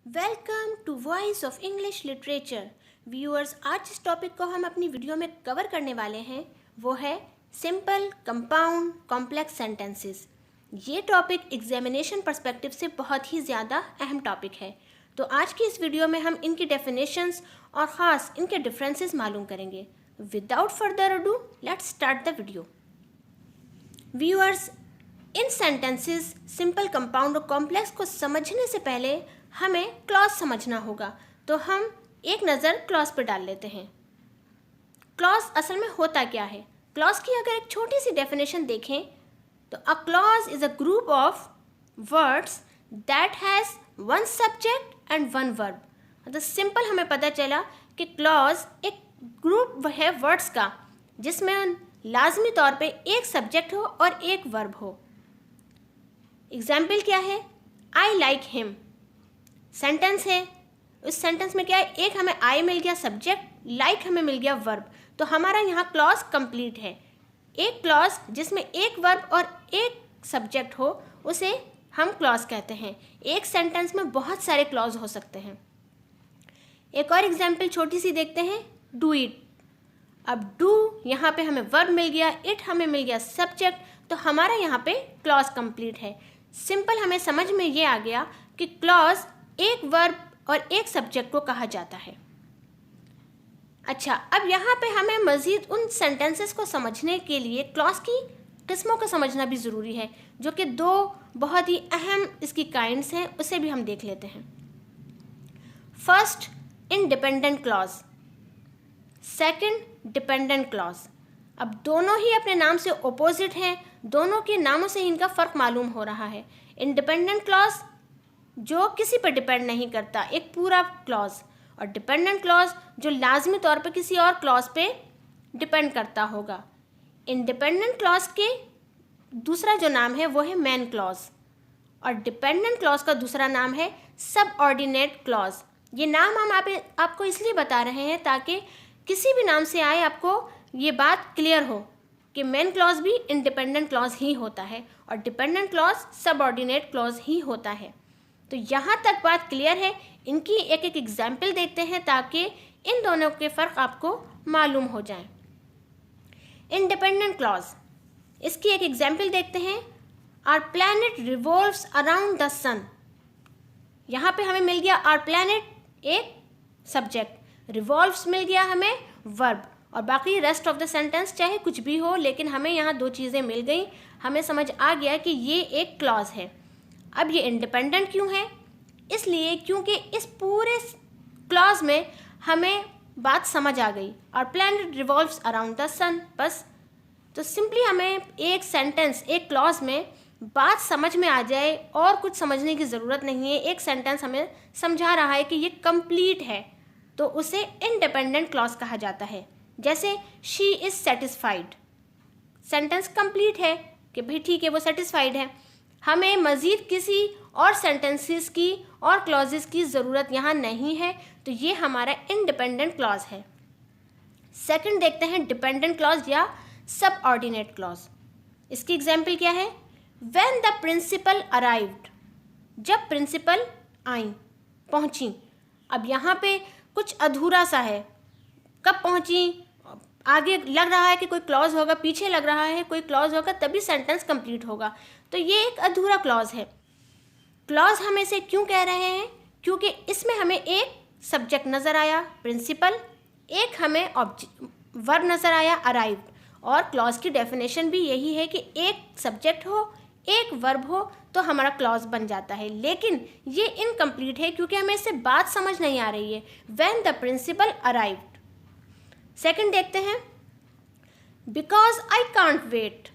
Welcome to voice of English literature. Viewers, आज जिस topic को हम अपनी वीडियो में कवर करने वाले हैं वो है सिंपल, कंपाउंड, कॉम्प्लेक्स सेंटेंसेस। ये टॉपिक एग्जामिनेशन पर्सपेक्टिव से बहुत ही ज़्यादा अहम टॉपिक है। तो आज की इस वीडियो में हम इनकी डेफिनेशंस और ख़ास इनके डिफरेंसेस मालूम करेंगे। Without further ado, let's start the video. Viewers, in sentences simple, compound और कॉम्प्लेक्स को समझने से पहले हमें क्लॉज समझना होगा। तो हम एक नज़र क्लॉज पर डाल लेते हैं। क्लॉज असल में होता क्या है? क्लॉज की अगर एक छोटी सी डेफिनेशन देखें तो a clause is a group of words that has one subject and one verb. मतलब सिंपल हमें पता चला कि क्लॉज एक ग्रुप है वर्ड्स का जिसमें लाजमी तौर पे एक सब्जेक्ट हो और एक वर्ब हो। एग्जाम्पल क्या है? आई लाइक हिम सेंटेंस है। उस सेंटेंस में क्या है? एक हमें आई मिल गया सब्जेक्ट, लाइक हमें मिल गया वर्ब। तो हमारा यहाँ क्लॉज कंप्लीट है। एक क्लॉज जिसमें एक वर्ब और एक सब्जेक्ट हो उसे हम क्लॉज कहते हैं। एक सेंटेंस में बहुत सारे क्लॉज हो सकते हैं। एक और एग्जाम्पल छोटी सी देखते हैं, डू इट। अब डू यहाँ पे हमें वर्ब मिल गया, इट हमें मिल गया सब्जेक्ट, तो हमारा यहाँ पे क्लॉज कंप्लीट है। सिंपल हमें समझ में ये आ गया कि क्लॉज एक वर्ब और एक सब्जेक्ट को कहा जाता है। अच्छा, अब यहाँ पे हमें मज़ीद उन सेंटेंसेस को समझने के लिए क्लॉज की किस्मों को समझना भी ज़रूरी है, जो कि दो बहुत ही अहम इसकी काइंड्स हैं। उसे भी हम देख लेते हैं। First, independent clause. Second, dependent clause. अब दोनों ही अपने नाम से ओपोजिट हैं, दोनों के नामों से इनका फ़र्क मालूम हो रहा है। इंडिपेंडेंट क्लॉज जो किसी पर डिपेंड नहीं करता, एक पूरा क्लॉज, और डिपेंडेंट क्लॉज जो लाजमी तौर पर किसी और क्लॉज पे डिपेंड करता होगा। इंडिपेंडेंट क्लॉज के दूसरा जो नाम है वो है मेन क्लॉज, और डिपेंडेंट क्लॉज का दूसरा नाम है सबऑर्डिनेट क्लॉज। ये नाम हम आपको इसलिए बता रहे हैं ताकि किसी भी नाम से आए आपको ये बात क्लियर हो कि मेन क्लॉज भी इंडिपेंडेंट क्लॉज ही होता है और डिपेंडेंट क्लॉज सबऑर्डिनेट क्लॉज ही होता है। तो यहाँ तक बात क्लियर है। इनकी एक एक एग्जाम्पल देखते हैं ताकि इन दोनों के फ़र्क आपको मालूम हो जाए। इंडिपेंडेंट क्लॉज, इसकी एक एग्जाम्पल देखते हैं। Our planet revolves around the sun. यहाँ पे हमें मिल गया आवर प्लैनेट एक सब्जेक्ट, रिवॉल्व्स मिल गया हमें वर्ब, और बाकी रेस्ट ऑफ द सेंटेंस चाहे कुछ भी हो, लेकिन हमें यहाँ दो चीज़ें मिल गई। हमें समझ आ गया कि ये एक क्लॉज है। अब ये इंडिपेंडेंट क्यों है? इसलिए क्योंकि इस पूरे क्लॉज में हमें बात समझ आ गई, और प्लैनेट रिवॉल्व्स अराउंड द सन। बस तो सिंपली हमें एक सेंटेंस, एक क्लॉज में बात समझ में आ जाए और कुछ समझने की ज़रूरत नहीं है। एक सेंटेंस हमें समझा रहा है कि ये कंप्लीट है, तो उसे इंडिपेंडेंट क्लॉज कहा जाता है। जैसे she is satisfied, sentence complete है कि भाई ठीक है वो सेटिस्फाइड है। हमें मज़ीद किसी और सेंटेंसेस की और क्लॉजेस की ज़रूरत यहाँ नहीं है, तो ये हमारा इंडिपेंडेंट क्लॉज है। सेकंड देखते हैं डिपेंडेंट क्लॉज या सबऑर्डिनेट क्लॉज। इसकी एग्जाम्पल क्या है? व्हेन द प्रिंसिपल अराइव्ड, जब प्रिंसिपल आई, पहुँची। अब यहाँ पे कुछ अधूरा सा है, कब पहुँची, आगे लग रहा है कि कोई क्लॉज होगा, पीछे लग रहा है कोई क्लॉज होगा, तभी सेंटेंस कंप्लीट होगा। तो ये एक अधूरा क्लॉज है। क्लॉज हम इसे क्यों कह रहे हैं? क्योंकि इसमें हमें एक सब्जेक्ट नज़र आया प्रिंसिपल, एक हमें वर्ब नज़र आया अराइव्ड, और क्लॉज की डेफिनेशन भी यही है कि एक सब्जेक्ट हो एक वर्ब हो तो हमारा क्लॉज बन जाता है। लेकिन ये इनकम्प्लीट है क्योंकि हमें इससे बात समझ नहीं आ रही है। When the principal arrived. Second देखते हैं, बिकॉज आई कांट वेट।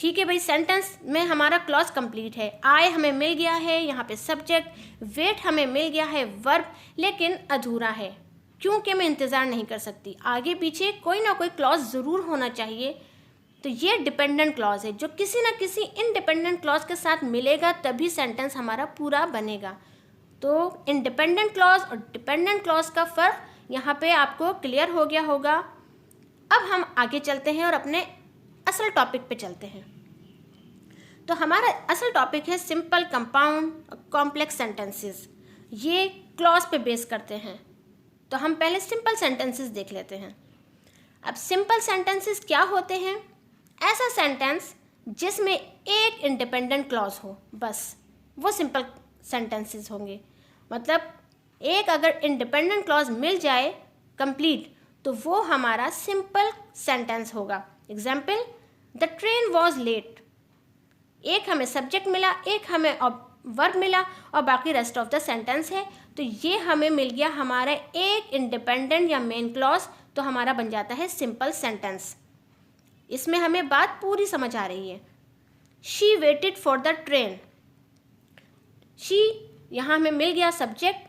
ठीक है भाई, सेंटेंस में हमारा क्लॉज कंप्लीट है। आई हमें मिल गया है यहाँ पे सब्जेक्ट, वेट हमें मिल गया है वर्ब, लेकिन अधूरा है क्योंकि मैं इंतज़ार नहीं कर सकती। आगे पीछे कोई ना कोई क्लॉज ज़रूर होना चाहिए। तो ये डिपेंडेंट क्लॉज है जो किसी ना किसी इंडिपेंडेंट क्लॉज के साथ मिलेगा, तभी सेंटेंस हमारा पूरा बनेगा। तो इंडिपेंडेंट क्लॉज और डिपेंडेंट क्लॉज का फ़र्क यहाँ पे आपको क्लियर हो गया होगा। अब हम आगे चलते हैं और अपने असल टॉपिक पे चलते हैं। तो हमारा असल टॉपिक है सिंपल, कंपाउंड, कॉम्प्लेक्स सेंटेंसेस। ये क्लॉज पे बेस करते हैं। तो हम पहले सिंपल सेंटेंसेस देख लेते हैं। अब सिंपल सेंटेंसेस क्या होते हैं? ऐसा सेंटेंस जिसमें एक इंडिपेंडेंट क्लॉज हो, बस वो सिंपल सेंटेंसेस होंगे। मतलब एक अगर इंडिपेंडेंट क्लॉज मिल जाए कंप्लीट, तो वो हमारा सिंपल सेंटेंस होगा। Example, the train was late. एक हमें सब्जेक्ट मिला, एक हमें वर्ब मिला और बाकी रेस्ट ऑफ द सेंटेंस है। तो ये हमें मिल गया हमारा एक इंडिपेंडेंट या मेन क्लॉज, तो हमारा बन जाता है सिंपल सेंटेंस। इसमें हमें बात पूरी समझ आ रही है। She waited for the train. She यहाँ हमें मिल गया सब्जेक्ट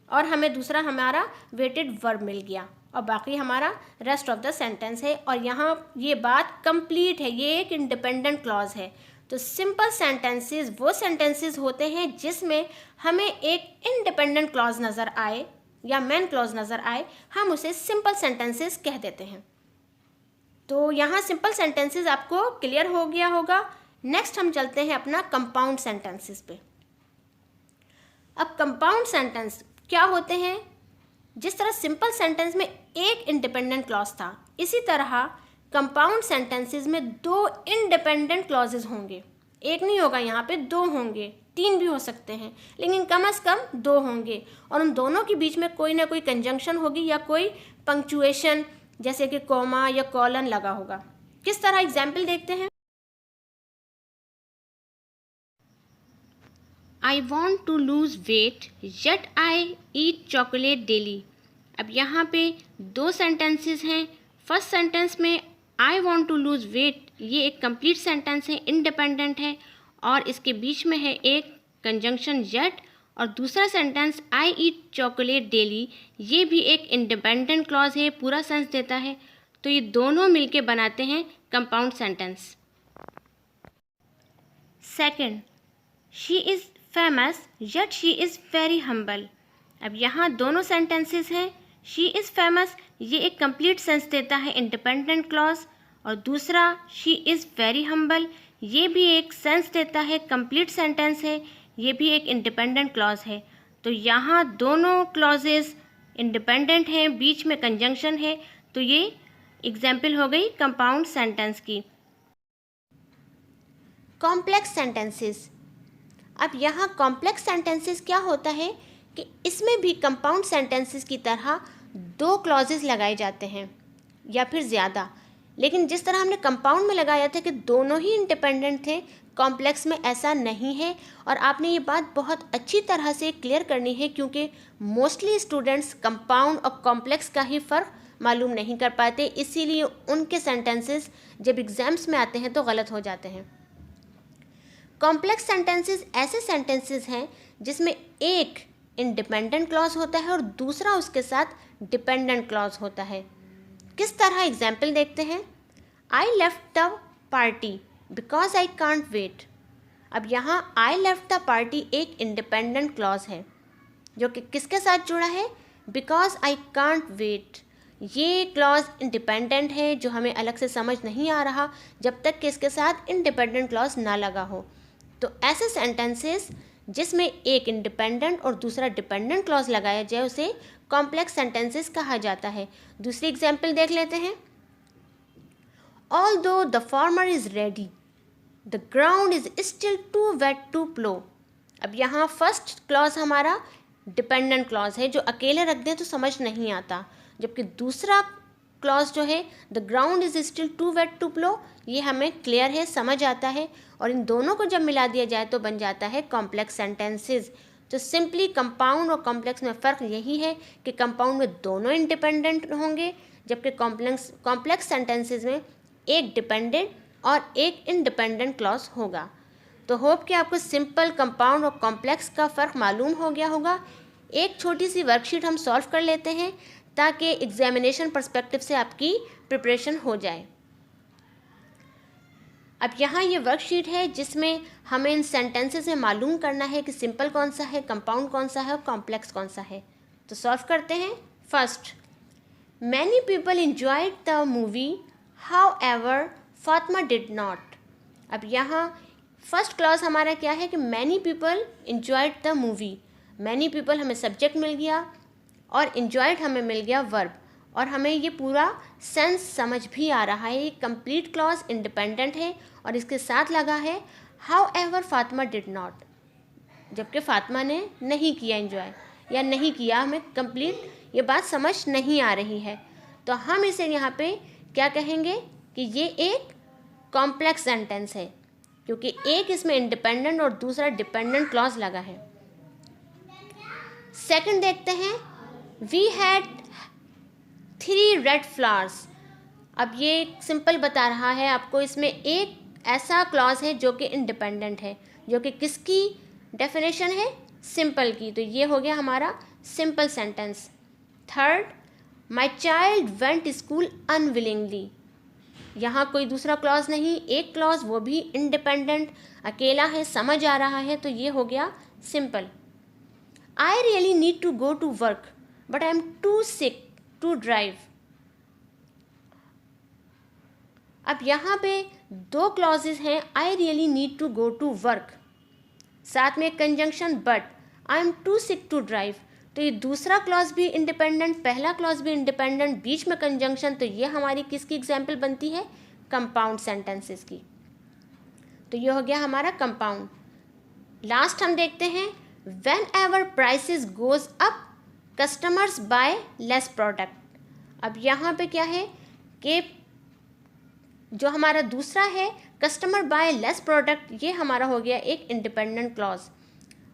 और हमें दूसरा हमारा वेटेड वर्ब मिल गया और बाकी हमारा रेस्ट ऑफ द सेंटेंस है। और यहाँ ये बात कंप्लीट है, ये एक इंडिपेंडेंट क्लॉज है। तो सिंपल सेंटेंसेस वो सेंटेंसेस होते हैं जिसमें हमें एक इंडिपेंडेंट क्लॉज नज़र आए या मेन क्लॉज नज़र आए, हम उसे सिंपल सेंटेंसेस कह देते हैं। तो यहाँ सिंपल सेंटेंसेस आपको क्लियर हो गया होगा। नेक्स्ट हम चलते हैं अपना कंपाउंड सेंटेंसेस पे। अब कंपाउंड सेंटेंस क्या होते हैं? जिस तरह सिंपल सेंटेंस में एक इंडिपेंडेंट क्लॉज था, इसी तरह कंपाउंड सेंटेंसेस में दो इंडिपेंडेंट क्लॉजेज होंगे। एक नहीं होगा, यहाँ पे दो होंगे, तीन भी हो सकते हैं, लेकिन कम से कम दो होंगे। और उन दोनों के बीच में कोई ना कोई कंजंक्शन होगी या कोई पंक्चुएशन जैसे कि कॉमा या कॉलन लगा होगा। किस तरह? एग्जाम्पल देखते हैं। I want to lose weight yet I eat chocolate daily। अब यहाँ पे दो सेंटेंसेस हैं। फर्स्ट सेंटेंस में I want to lose weight, ये एक कंप्लीट सेंटेंस है, इंडिपेंडेंट है और इसके बीच में है एक कंजंक्शन yet। और दूसरा sentence I eat chocolate daily, ये भी एक इंडिपेंडेंट क्लॉज है, पूरा सेंस देता है। तो ये दोनों मिलके बनाते हैं compound sentence. Second, she is famous yet she is very humble। अब यहाँ दोनों सेंटेंसेस हैं। she is famous, ये एक कंप्लीट सेंस देता है, इंडिपेंडेंट क्लॉज। और दूसरा she is very humble, ये भी एक सेंस देता है, कंप्लीट सेंटेंस है, ये भी एक इंडिपेंडेंट क्लॉज है। तो यहाँ दोनों क्लॉजेस इंडिपेंडेंट हैं, बीच में कंजंक्शन है। तो ये एग्जाम्पल हो गई कंपाउंड सेंटेंस की। Complex sentences. अब यहाँ कॉम्प्लेक्स सेंटेंसेस क्या होता है कि इसमें भी कंपाउंड सेंटेंसेस की तरह दो क्लॉजेस लगाए जाते हैं या फिर ज़्यादा। लेकिन जिस तरह हमने कंपाउंड में लगाया था कि दोनों ही इंडिपेंडेंट थे, कॉम्प्लेक्स में ऐसा नहीं है। और आपने ये बात बहुत अच्छी तरह से क्लियर करनी है, क्योंकि मोस्टली स्टूडेंट्स कंपाउंड और कॉम्प्लेक्स का ही फ़र्क मालूम नहीं कर पाते, इसीलिए उनके सेंटेंसेस जब एग्ज़ाम्स में आते हैं तो गलत हो जाते हैं। कॉम्प्लेक्स सेंटेंसेस ऐसे सेंटेंसेस हैं जिसमें एक इंडिपेंडेंट क्लॉज होता है और दूसरा उसके साथ डिपेंडेंट क्लॉज होता है। किस तरह? एग्जाम्पल देखते हैं। I left the party because I can't wait. अब यहाँ आई लेफ्ट द पार्टी एक इंडिपेंडेंट क्लॉज है जो कि किसके साथ जुड़ा है? Because I can't wait. ये क्लॉज इंडिपेंडेंट है जो हमें अलग से समझ नहीं आ रहा जब तक कि इसके साथ इंडिपेंडेंट क्लॉज ना लगा हो। तो ऐसे सेंटेंसेस जिसमें एक इंडिपेंडेंट और दूसरा डिपेंडेंट क्लॉज लगाया जाए उसे कॉम्प्लेक्स सेंटेंसेस कहा जाता है। दूसरी एग्जाम्पल देख लेते हैं। Although the farmer is ready, the ground is still too wet to plough. अब यहाँ फर्स्ट क्लॉज हमारा डिपेंडेंट क्लॉज है जो अकेले रख दें तो समझ नहीं आता, जबकि दूसरा क्लॉज जो है the ground is still too wet to plough, ये हमें क्लियर है, समझ आता है। और इन दोनों को जब मिला दिया जाए तो बन जाता है कॉम्प्लेक्स सेंटेंसेस। तो सिंपली कंपाउंड और कॉम्प्लेक्स में फ़र्क यही है कि कंपाउंड में दोनों इंडिपेंडेंट होंगे, जबकि कॉम्प्लेक्स सेंटेंसेस में एक डिपेंडेंट और एक इंडिपेंडेंट क्लॉज होगा। तो होप कि आपको सिंपल, कंपाउंड और कॉम्प्लेक्स का फ़र्क मालूम हो गया होगा। एक छोटी सी वर्कशीट हम सॉल्व कर लेते हैं ताकि एग्जामिनेशन पर्सपेक्टिव से आपकी प्रिपरेशन हो जाए। अब यहाँ ये वर्कशीट है जिसमें हमें इन सेंटेंसेस में मालूम करना है कि सिंपल कौन सा है, कंपाउंड कौन सा है और कॉम्प्लेक्स कौन सा है। तो सॉल्व करते हैं। First, many people enjoyed the movie how ever Fatima did not. अब यहाँ फर्स्ट क्लॉज हमारा क्या है कि many people enjoyed the movie. Many people हमें सब्जेक्ट मिल गया और enjoyed हमें मिल गया वर्ब, और हमें ये पूरा सेंस समझ भी आ रहा है। ये कंप्लीट क्लॉज इंडिपेंडेंट है और इसके साथ लगा है हाउएवर फातिमा डिड नॉट, जबकि फातिमा ने नहीं किया एंजॉय या नहीं किया, हमें कंप्लीट ये बात समझ नहीं आ रही है। तो हम इसे यहाँ पे क्या कहेंगे कि ये एक कॉम्प्लेक्स सेंटेंस है, क्योंकि एक इसमें इंडिपेंडेंट और दूसरा डिपेंडेंट क्लॉज लगा है। सेकंड देखते हैं, वी हैड 3 रेड फ्लावर्स। अब ये सिंपल बता रहा है आपको, इसमें एक ऐसा क्लॉज है जो कि इंडिपेंडेंट है, जो कि किसकी डेफिनेशन है, सिंपल की। तो ये हो गया हमारा simple sentence. Third, my child went school unwillingly. यहाँ कोई दूसरा क्लॉज नहीं, एक क्लॉज वो भी इंडिपेंडेंट अकेला है, समझ आ रहा है, तो ये हो गया simple. I really need to go to work but I am too sick to drive. अब यहाँ पे 2 क्लॉजेज हैं, I really need to go to work, साथ में conjunction but, I am too sick to drive. तो ये दूसरा clause भी इंडिपेंडेंट, पहला क्लॉज भी इंडिपेंडेंट, बीच में कंजंक्शन, तो ये हमारी किसकी एग्जाम्पल बनती है, कंपाउंड सेंटेंसेस की। तो ये हो गया हमारा कंपाउंड। लास्ट हम देखते हैं, whenever prices goes up customers buy less product. अब यहाँ पे क्या है कि जो हमारा दूसरा है कस्टमर बाय लेस प्रोडक्ट, ये हमारा हो गया एक independent clause.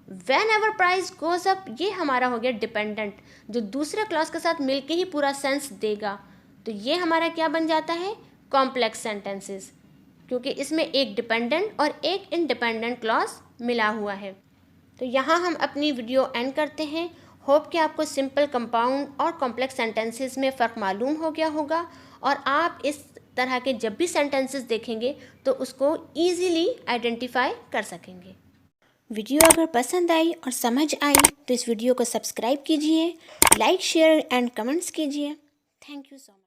When ever price goes up, ये हमारा हो गया डिपेंडेंट, जो दूसरे क्लॉज के साथ मिलके ही पूरा सेंस देगा। तो ये हमारा क्या बन जाता है, कॉम्प्लेक्स सेंटेंसेस, क्योंकि इसमें एक डिपेंडेंट और एक इंडिपेंडेंट क्लॉज मिला हुआ है। तो यहाँ हम अपनी वीडियो एंड करते हैं। होप कि आपको सिंपल, कंपाउंड और कॉम्प्लेक्स सेंटेंसेस में फ़र्क मालूम हो गया होगा, और आप इस तरह के जब भी सेंटेंसेस देखेंगे तो उसको ईजीली आइडेंटिफाई कर सकेंगे। वीडियो अगर पसंद आई और समझ आई तो इस वीडियो को सब्सक्राइब कीजिए, लाइक, शेयर एंड कमेंट्स कीजिए। Thank you so much.